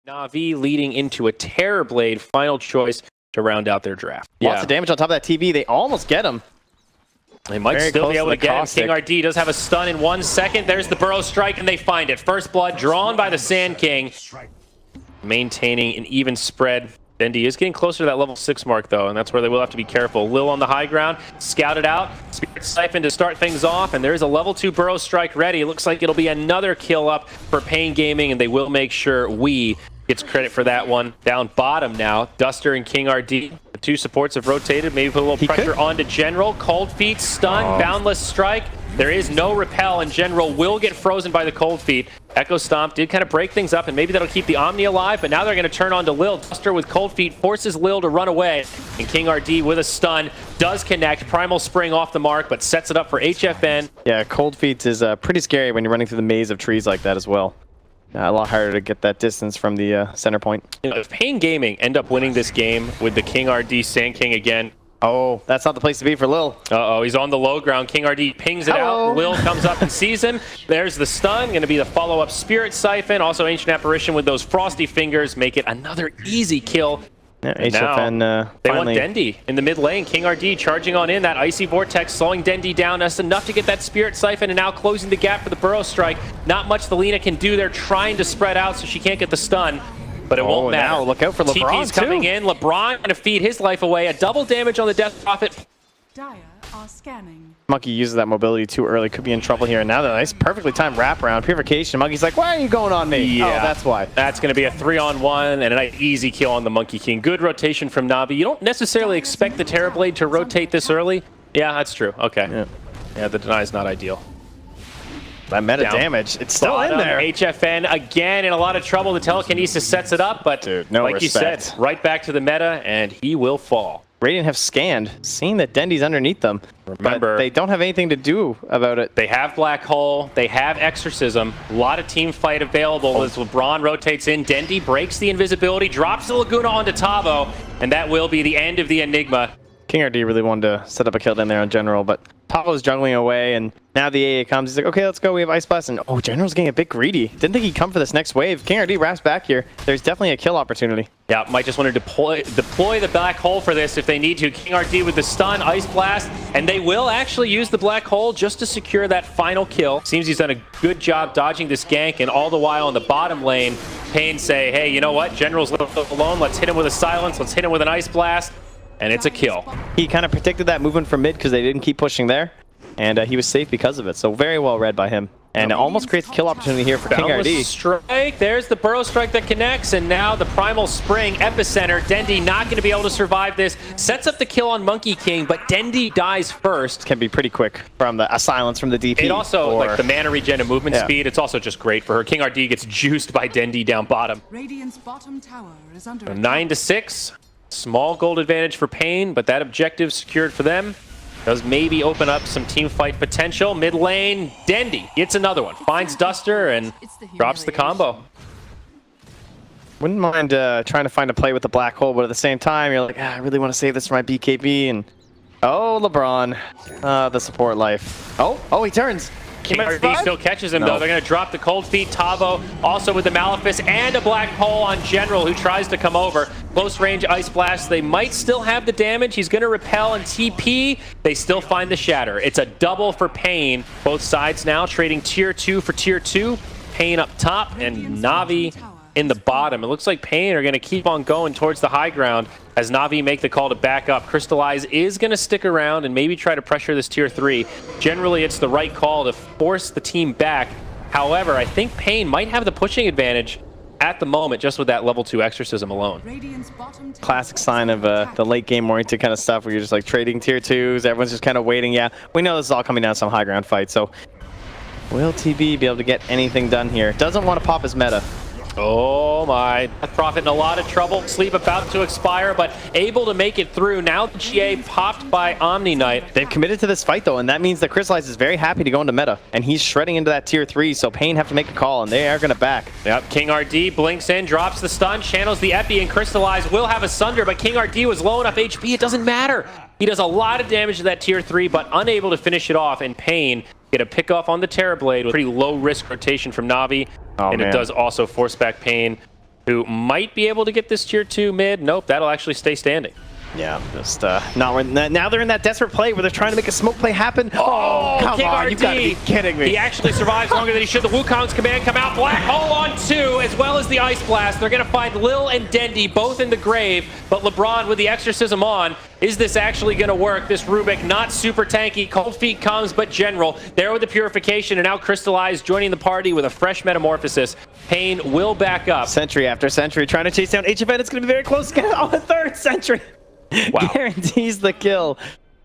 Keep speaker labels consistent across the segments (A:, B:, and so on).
A: NAVI leading into a Terrorblade final choice to round out their draft.
B: Lots of damage on top of that TV. They almost get him.
A: They might still be able to get him. King RD does have a stun in 1 second. There's the Burrow Strike, and they find it. First blood drawn by the Sand King. Maintaining an even spread. Dendi is getting closer to that level 6 mark, though, and that's where they will have to be careful. Lil on the high ground, scouted out. Spirit Siphon to start things off, and there's a level 2 Burrow Strike ready. It looks like it'll be another kill up for Pain Gaming, and they will make sure we gets credit for that one. Down bottom now, Duster and King RD. The two supports have rotated. Maybe put a little pressure onto General. Cold Feet, stun, Boundless Strike. There is no repel, and General will get frozen by the Cold Feet. Echo Stomp did kind of break things up, and maybe that'll keep the Omni alive, but now they're going to turn on to Lil. Duster with Cold Feet forces Lil to run away, and King RD with a stun does connect. Primal Spring off the mark, but sets it up for HFN.
B: Yeah, Cold Feet is pretty scary when you're running through the maze of trees like that as well. A lot harder to get that distance from the center point.
A: You know, if Pain Gaming end up winning this game with the King RD Sand King again,
B: oh, that's not the place to be for Lil.
A: Uh-oh, he's on the low ground. King RD pings it out. Lil comes up and sees him. There's the stun. Going to be the follow-up Spirit Siphon. Also Ancient Apparition with those Frosty Fingers. Make it another easy kill.
B: Yeah, HFN
A: they
B: finally
A: want Dendi in the mid lane. King RD charging on in. That Icy Vortex slowing Dendi down. That's enough to get that Spirit Siphon, and now closing the gap for the Burrow Strike. Not much the Lina can do. They're trying to spread out so she can't get the stun. But it won't matter.
B: Now look out for LeBron,
A: TP's coming in. LeBron going to feed his life away. A double damage on the Death Prophet.
C: Dire are scanning.
B: Monkey uses that mobility too early. Could be in trouble here. And now the nice, perfectly timed wraparound. Purification. Monkey's like, why are you going on me?
A: Yeah.
B: Oh, that's why.
A: That's going to be a 3-on-1 and a nice easy kill on the Monkey King. Good rotation from Navi. You don't necessarily expect the Terrorblade to rotate this early. Yeah, that's true. Okay. Yeah, the deny is not ideal.
B: That meta damage, it's still in there.
A: HFN again in a lot of trouble. The telekinesis sets it up, but
B: dude, no
A: like
B: respect.
A: You said, right back to the meta, and he will fall.
B: Radiant have scanned, seeing that Dendi's underneath them.
A: Remember,
B: but they don't have anything to do about it.
A: They have Black Hole, they have Exorcism, a lot of team fight available as LeBron rotates in. Dendi breaks the invisibility, drops the Laguna onto Tavo, and that will be the end of the Enigma.
B: King RD really wanted to set up a kill down there on General, but Tavo's juggling away, and now the AA comes. He's like, okay, let's go. We have Ice Blast, and oh, General's getting a bit greedy. Didn't think he'd come for this next wave. King RD wraps back here. There's definitely a kill opportunity.
A: Yeah, might just want to deploy the Black Hole for this if they need to. King RD with the stun, Ice Blast, and they will actually use the Black Hole just to secure that final kill. Seems he's done a good job dodging this gank, and all the while in the bottom lane, Pain say, hey, you know what? General's left alone. Let's hit him with a Silence. Let's hit him with an Ice Blast. And it's a kill.
B: He kind of predicted that movement from mid because they didn't keep pushing there. And he was safe because of it. So very well read by him. And it almost creates a kill opportunity here for King RD.
A: Strike. There's the Burrow Strike that connects. And now the Primal Spring Epicenter. Dendi not going to be able to survive this. Sets up the kill on Monkey King, but Dendi dies first.
B: Can be pretty quick from a silence from the DP.
A: It also, like the mana regen and movement speed, it's also just great for her. King RD gets juiced by Dendi down bottom.
C: Radiant's bottom tower is under attack.
A: 9-6. Small gold advantage for Pain, but that objective secured for them. Does maybe open up some team fight potential. Mid lane, Dendi gets another one. Finds Duster and drops the combo.
B: Wouldn't mind trying to find a play with the Black Hole, but at the same time, you're like, I really want to save this for my BKB. And oh, LeBron, the support life. Oh, he turns.
A: King RD still catches him, though. They're going to drop the Cold Feet. Tavo also with the Malefice and a Black Hole on General, who tries to come over. Close range Ice Blast. They might still have the damage. He's going to repel and TP. They still find the Shatter. It's a double for Pain. Both sides now trading tier 2 for tier 2. Pain up top and Navi in the bottom. It looks like Pain are going to keep on going towards the high ground as Navi make the call to back up. Crystallize is going to stick around and maybe try to pressure this tier 3. Generally, it's the right call to force the team back. However, I think Pain might have the pushing advantage at the moment just with that level 2 Exorcism alone.
B: Classic sign of the late game oriented kind of stuff where you're just like trading tier 2s. Everyone's just kind of waiting. Yeah, we know this is all coming down to some high ground fight. So will TB be able to get anything done here? Doesn't want to pop his meta.
A: Oh my. Prophet in a lot of trouble. Sleep about to expire, but able to make it through. Now the GA popped by Omni Knight.
B: They've committed to this fight, though, and that means that Crystallize is very happy to go into meta, and he's shredding into that tier 3, so Pain have to make a call, and they are going to back.
A: Yep, King RD blinks in, drops the stun, channels the Epi, and Crystallize will have a Sunder, but King RD was low enough HP, it doesn't matter. He does a lot of damage to that tier 3, but unable to finish it off, and Pain get a pick off on the Terrorblade with pretty low risk rotation from Navi. And it does also force back Pain. who might be able to get this tier 2 mid. Nope, that'll actually stay standing.
B: Yeah, just now they're in that desperate play where they're trying to make a smoke play happen. Oh, come
A: King
B: on,
A: RD.
B: you gotta be kidding me.
A: He actually survives longer than he should. The Wukong's command come out. Black hole on 2, as well as the Ice Blast. They're gonna find Lil and Dendi both in the grave, but LeBron with the Exorcism on. Is this actually gonna work? This Rubik not super tanky. Cold Feet comes, but General there with the Purification, and now Crystallized joining the party with a fresh Metamorphosis. Pain will back up.
B: Sentry after Sentry trying to chase down HFN. It's gonna be very close. Get on a third Sentry.
A: Wow.
B: Guarantees the kill.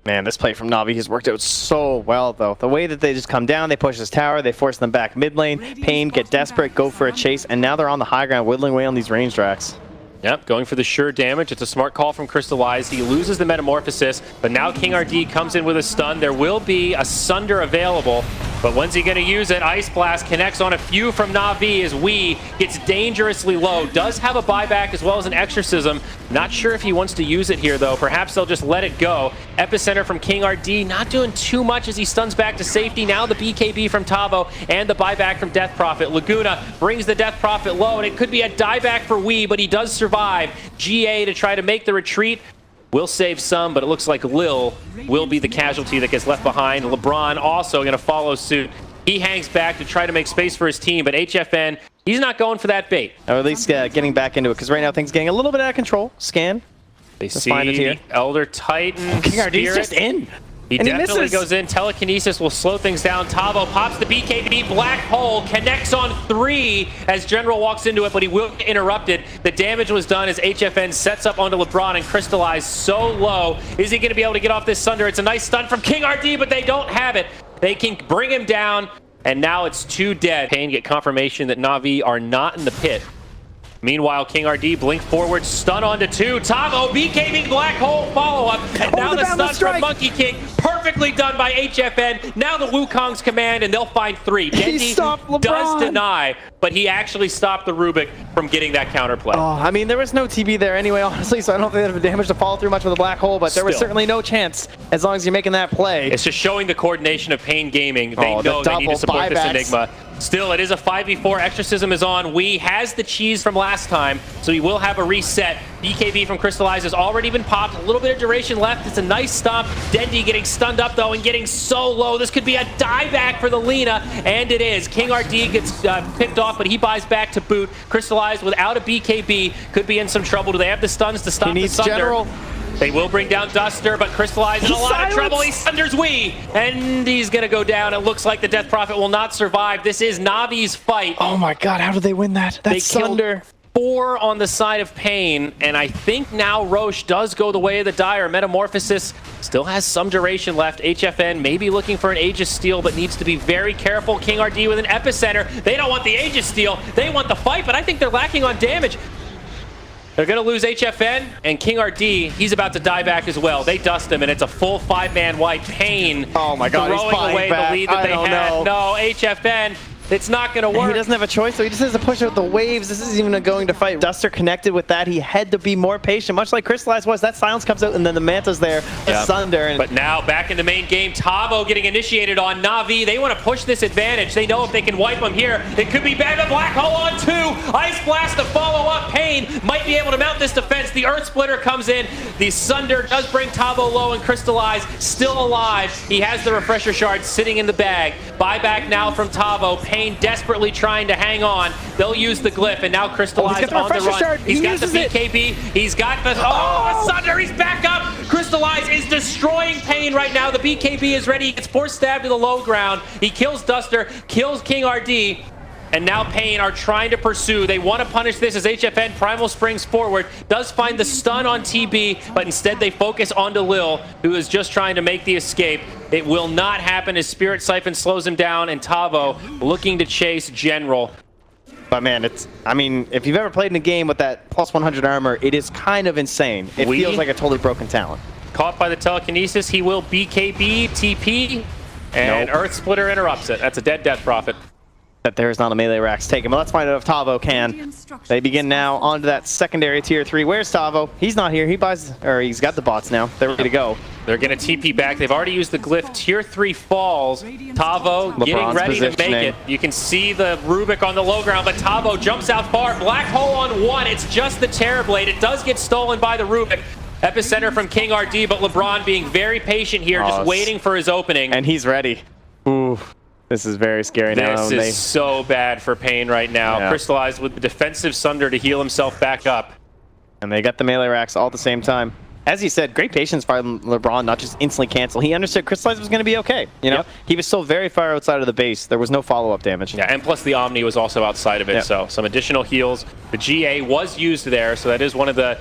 B: Man, this play from Navi has worked out so well, though. The way that they just come down, they push this tower, they force them back mid lane. Pain get desperate, go for a chase, and now they're on the high ground, whittling away on these range racks.
A: Yep, going for the sure damage. It's a smart call from Crystallized. He loses the Metamorphosis, but now King RD comes in with a stun. There will be a Sunder available, but when's he going to use it? Ice Blast connects on a few from Navi as Wee gets dangerously low. Does have a buyback as well as an Exorcism. Not sure if he wants to use it here, though. Perhaps they'll just let it go. Epicenter from King RD, not doing too much as he stuns back to safety. Now the BKB from Tavo and the buyback from Death Prophet. Laguna brings the Death Prophet low, and it could be a dieback for Wee, but he does survive. GA to try to make the retreat. Will save some, but it looks like Lil will be the casualty that gets left behind. LeBron also going to follow suit. He hangs back to try to make space for his team, but HFN, he's not going for that bait.
B: Or at least getting back into it, because right now things getting a little bit out of control. Scan.
A: They see Elder Titan.
B: King RD's just in.
A: He definitely goes in. Telekinesis will slow things down. Tavo pops the BKB. Black Hole connects on 3 as General walks into it, but he will get interrupted. The damage was done as HFN sets up onto LeBron and Crystallized so low. Is he going to be able to get off this Sunder? It's a nice stun from King RD, but they don't have it. They can bring him down, and now it's 2 dead. Pain get confirmation that Navi are not in the pit. Meanwhile, King RD blink forward, stun onto 2. Tavo, BKB Black Hole follow-up. And now the stun from Monkey King. Perfectly done by HFN. Now the Wukong's command, and they'll find 3. Dendi does deny, but he actually stopped the Rubik from getting that counterplay.
B: Oh, I mean, there was no TB there anyway, honestly, so I don't think they have damage to follow through much with the Black Hole, but there was certainly no chance as long as you're making that play.
A: It's just showing the coordination of Pain Gaming. They know they need to support this Enigma. Still, it is a 5v4. Exorcism is on. Wee has the cheese from last time, so he will have a reset. BKB from Crystallized has already been popped. A little bit of duration left. It's a nice stomp. Dendi getting stunned up, though, and getting so low. This could be a dieback for the Lina, and it is. King RD gets picked off, but he buys back to boot. Crystallized without a BKB could be in some trouble. Do they have the stuns to stop the Sunder?
B: General.
A: They will bring down Duster, but Crystallized in a lot of trouble. He Sunders Wee, and he's going to go down. It looks like the Death Prophet will not survive. This is Navi's fight.
B: Oh my god, how did they win that? That's Sunder.
A: 4 on the side of Pain, and I think now Roche does go the way of the Dire. Metamorphosis still has some duration left. HFN may be looking for an Aegis Steal, but needs to be very careful. King RD with an Epicenter. They don't want the Aegis Steal. They want the fight, but I think they're lacking on damage. They're going to lose HFN, and King RD, he's about to die back as well. They dust him, and it's a full 5-man white. Pain
B: oh my god,
A: throwing away the lead that they had. No, HFN, it's not going to work.
B: He doesn't have a choice, so he just has to push out the waves. This isn't even going to fight. Duster connected with that. He had to be more patient, much like Crystallized was. That silence comes out, and then the Manta's there. The Sunder.
A: But now, back in the main game, Tavo getting initiated on Navi. They want to push this advantage. They know if they can wipe him here, it could be bad. The Black Hole on 2. Ice Blast to follow up. Pain might be able to mount this defense. The Earth Splitter comes in. The Sunder does bring Tavo low, and Crystallized still alive. He has the Refresher Shard sitting in the bag. Buyback now from Tavo. Pain desperately trying to hang on. They'll use the Glyph, and now Crystallized on the run. He's got the BKB. He's got the... Oh, the Sunder! He's back up! Crystallized is destroying Pain right now. The BKB is ready. He gets force stabbed to the low ground. He kills Duster, kills King RD. And now Pain are trying to pursue. They want to punish this as HFN Primal springs forward. Does find the stun on TB, but instead they focus onto Lil, who is just trying to make the escape. It will not happen as Spirit Siphon slows him down, and Tavo looking to chase General.
B: But man, I mean, if you've ever played in a game with that plus 100 armor, it is kind of insane. It feels like a totally broken talent.
A: Caught by the telekinesis, he will BKB, TP, and Earth Splitter interrupts it. That's a dead Death Prophet.
B: that there's not a melee Rax taken. But let's find out if Tavo can. They begin now onto that secondary tier 3. Where's Tavo? He's not here. He's got the bots now. They're ready to go.
A: They're going to TP back. They've already used the glyph. Tier 3 falls. Tavo getting
B: LeBron's
A: ready to make
B: positioning.
A: it. You can see the Rubik on the low ground, but Tavo jumps out far. Black hole on 1. It's just the Terrorblade. It does get stolen by the Rubik. Epicenter from King RD, but LeBron being very patient here, just waiting for his opening.
B: And he's ready. Ooh. This is very scary now.
A: This is so bad for Pain right now.
B: Yeah.
A: Crystallized with the defensive Sunder to heal himself back up.
B: And they got the melee Rax all at the same time. As he said, great patience by LeBron, not just instantly cancel. He understood Crystallized was going to be okay. You know,
A: Yep.
B: he was still very far outside of the base. There was no follow-up damage.
A: Yeah, and plus the Omni was also outside of it,
B: Yep.
A: so some additional heals. The GA was used there, so that is one of the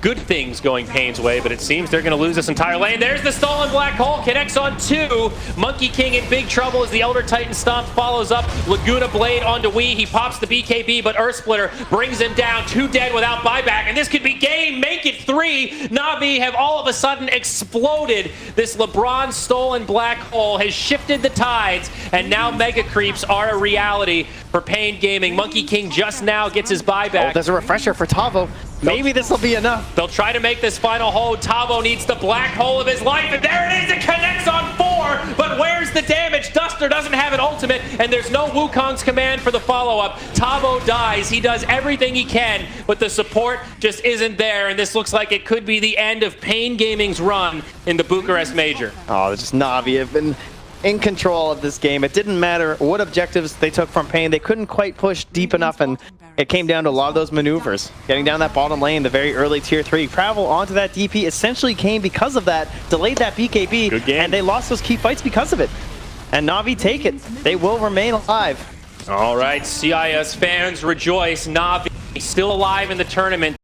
A: good things going Pain's way, but it seems they're going to lose this entire lane. There's the stolen Black Hole, connects on 2. Monkey King in big trouble as the Elder Titan Stomp follows up. Laguna Blade onto Wii. He pops the BKB, but Earth Splitter brings him down. 2 dead without buyback, and this could be game. Make it 3. NAVI have all of a sudden exploded. This LeBron stolen Black Hole has shifted the tides, and now Mega Creeps are a reality for Pain Gaming. Monkey King just now gets his buyback.
B: Oh, there's a refresher for Tavo. Maybe this will be enough.
A: They'll try to make this final hold. Tavo needs the black hole of his life, and there it is. It connects on 4, but where's the damage? Duster doesn't have an ultimate, and there's no Wukong's command for the follow-up. Tavo dies. He does everything he can, but the support just isn't there, and this looks like it could be the end of Pain Gaming's run in the Bucharest Major.
B: Oh, just NAVI have been in control of this game. It didn't matter what objectives they took from Pain. They couldn't quite push deep enough, and it came down to a lot of those maneuvers. Getting down that bottom lane, the very early tier 3. Travel onto that DP essentially came because of that. Delayed that BKB,
A: Good game.
B: and they lost those key fights because of it. And NAVI take it. They will remain alive.
A: All right, CIS fans rejoice. NAVI still alive in the tournament.